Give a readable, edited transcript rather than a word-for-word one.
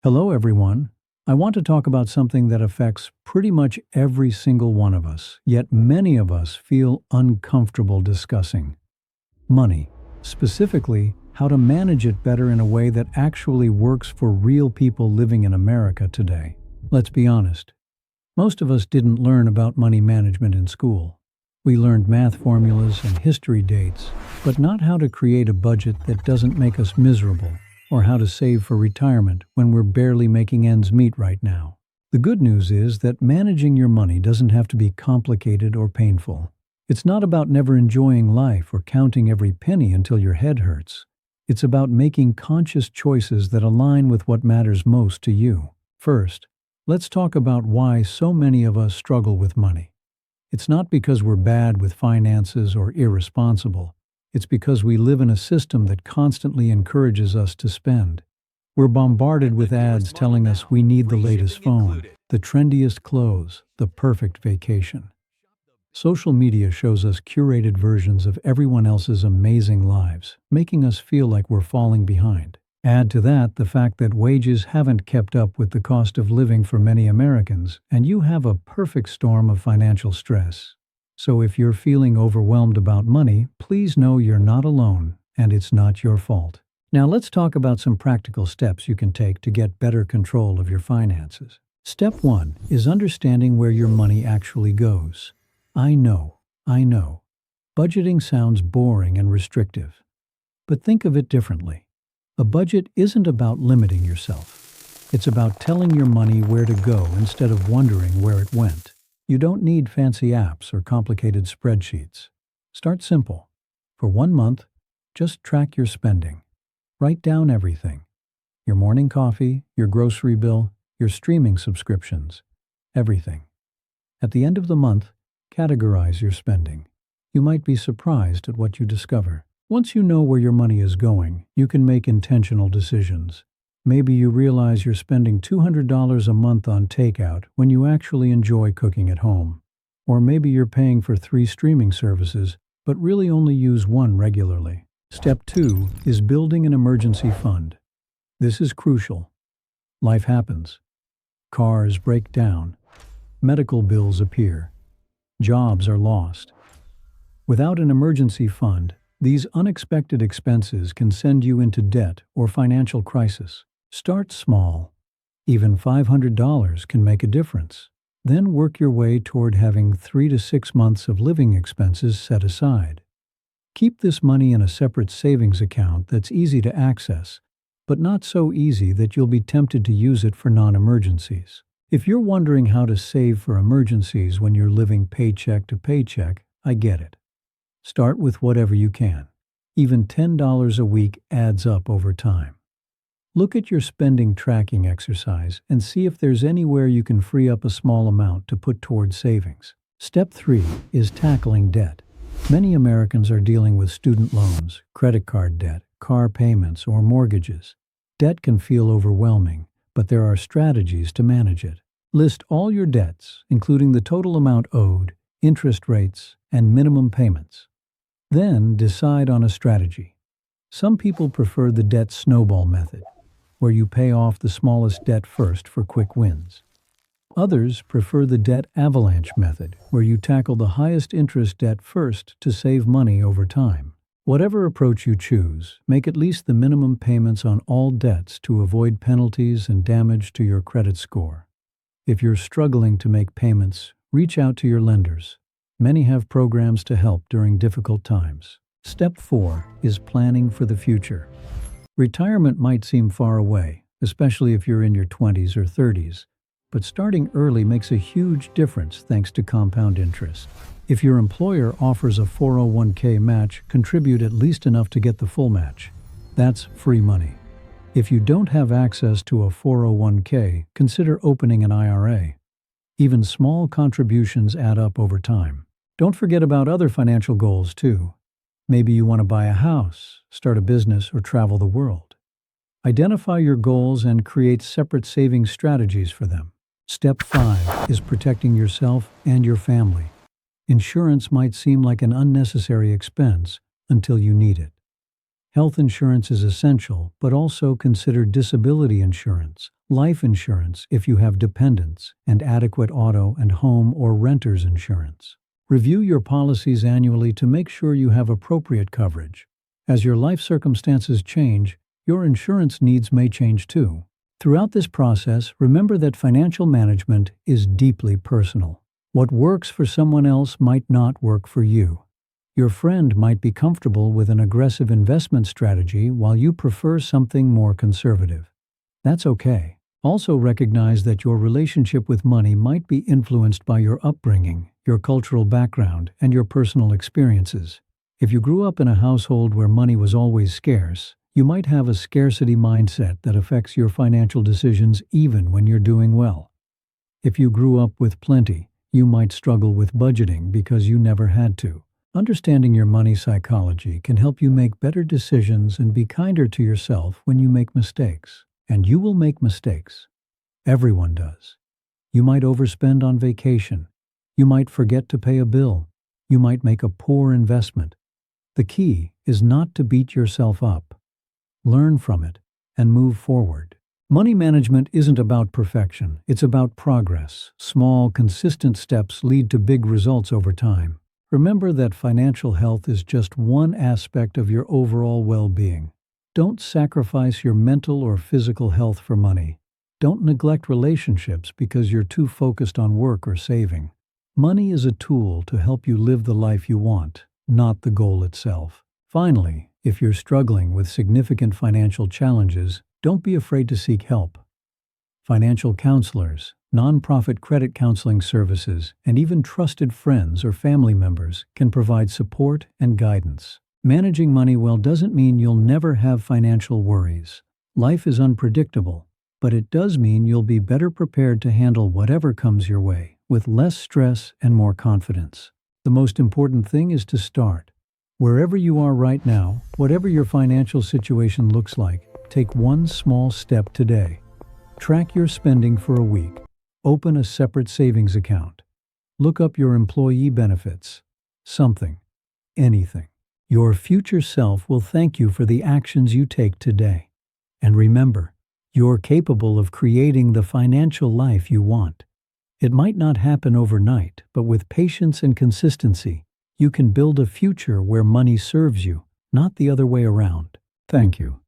Hello, everyone. I want to talk about something that affects pretty much every single one of us, yet many of us feel uncomfortable discussing money. Specifically, how to manage it better in a way that actually works for real people living in America today. Let's be honest. Most of us didn't learn about money management in school. We learned math formulas and history dates, but not how to create a budget that doesn't make us miserable, or how to save for retirement when we're barely making ends meet right now. The good news is that managing your money doesn't have to be complicated or painful. It's not about never enjoying life or counting every penny until your head hurts. It's about making conscious choices that align with what matters most to you. First, let's talk about why so many of us struggle with money. It's not because we're bad with finances or irresponsible. It's because we live in a system that constantly encourages us to spend. We're bombarded with ads telling us we need the latest phone, the trendiest clothes, the perfect vacation. Social media shows us curated versions of everyone else's amazing lives, making us feel like we're falling behind. Add to that the fact that wages haven't kept up with the cost of living for many Americans, and you have a perfect storm of financial stress. So if you're feeling overwhelmed about money, please know you're not alone, and it's not your fault. Now let's talk about some practical steps you can take to get better control of your finances. Step 1 is understanding where your money actually goes. I know. Budgeting sounds boring and restrictive. But think of it differently. A budget isn't about limiting yourself. It's about telling your money where to go instead of wondering where it went. You don't need fancy apps or complicated spreadsheets. Start simple. For 1 month, just track your spending. Write down everything. Your morning coffee, your grocery bill, your streaming subscriptions, everything. At the end of the month, categorize your spending. You might be surprised at what you discover. Once you know where your money is going, you can make intentional decisions. Maybe you realize you're spending $200 a month on takeout when you actually enjoy cooking at home. Or maybe you're paying for 3 streaming services, but really only use one regularly. Step 2 is building an emergency fund. This is crucial. Life happens. Cars break down. Medical bills appear. Jobs are lost. Without an emergency fund, these unexpected expenses can send you into debt or financial crisis. Start small. Even $500 can make a difference. Then work your way toward having 3 to 6 months of living expenses set aside. Keep this money in a separate savings account that's easy to access, but not so easy that you'll be tempted to use it for non-emergencies. If you're wondering how to save for emergencies when you're living paycheck to paycheck, I get it. Start with whatever you can. Even $10 a week adds up over time. Look at your spending tracking exercise and see if there's anywhere you can free up a small amount to put towards savings. Step 3 is tackling debt. Many Americans are dealing with student loans, credit card debt, car payments, or mortgages. Debt can feel overwhelming, but there are strategies to manage it. List all your debts, including the total amount owed, interest rates, and minimum payments. Then decide on a strategy. Some people prefer the debt snowball method, where you pay off the smallest debt first for quick wins. Others prefer the debt avalanche method, where you tackle the highest interest debt first to save money over time. Whatever approach you choose, make at least the minimum payments on all debts to avoid penalties and damage to your credit score. If you're struggling to make payments, reach out to your lenders. Many have programs to help during difficult times. Step 4 is planning for the future. Retirement might seem far away, especially if you're in your 20s or 30s, but starting early makes a huge difference thanks to compound interest. If your employer offers a 401k match, contribute at least enough to get the full match. That's free money. If you don't have access to a 401k, consider opening an IRA. Even small contributions add up over time. Don't forget about other financial goals too. Maybe you want to buy a house, start a business, or travel the world. Identify your goals and create separate saving strategies for them. Step 5 is protecting yourself and your family. Insurance might seem like an unnecessary expense until you need it. Health insurance is essential, but also consider disability insurance, life insurance if you have dependents, and adequate auto and home or renter's insurance. Review your policies annually to make sure you have appropriate coverage. As your life circumstances change, your insurance needs may change too. Throughout this process, remember that financial management is deeply personal. What works for someone else might not work for you. Your friend might be comfortable with an aggressive investment strategy while you prefer something more conservative. That's okay. Also recognize that your relationship with money might be influenced by your upbringing, your cultural background, and your personal experiences. If you grew up in a household where money was always scarce, you might have a scarcity mindset that affects your financial decisions even when you're doing well. If you grew up with plenty, you might struggle with budgeting because you never had to. Understanding your money psychology can help you make better decisions and be kinder to yourself when you make mistakes. And you will make mistakes. Everyone does. You might overspend on vacation. You might forget to pay a bill. You might make a poor investment. The key is not to beat yourself up. Learn from it and move forward. Money management isn't about perfection. It's about progress. Small, consistent steps lead to big results over time. Remember that financial health is just one aspect of your overall well-being. Don't sacrifice your mental or physical health for money. Don't neglect relationships because you're too focused on work or saving. Money is a tool to help you live the life you want, not the goal itself. Finally, if you're struggling with significant financial challenges, don't be afraid to seek help. Financial counselors, nonprofit credit counseling services, and even trusted friends or family members can provide support and guidance. Managing money well doesn't mean you'll never have financial worries. Life is unpredictable, but it does mean you'll be better prepared to handle whatever comes your way, with less stress and more confidence. The most important thing is to start. Wherever you are right now, whatever your financial situation looks like, take one small step today. Track your spending for a week. Open a separate savings account. Look up your employee benefits. Something. Anything. Your future self will thank you for the actions you take today. And remember, you're capable of creating the financial life you want. It might not happen overnight, but with patience and consistency, you can build a future where money serves you, not the other way around. Thank you.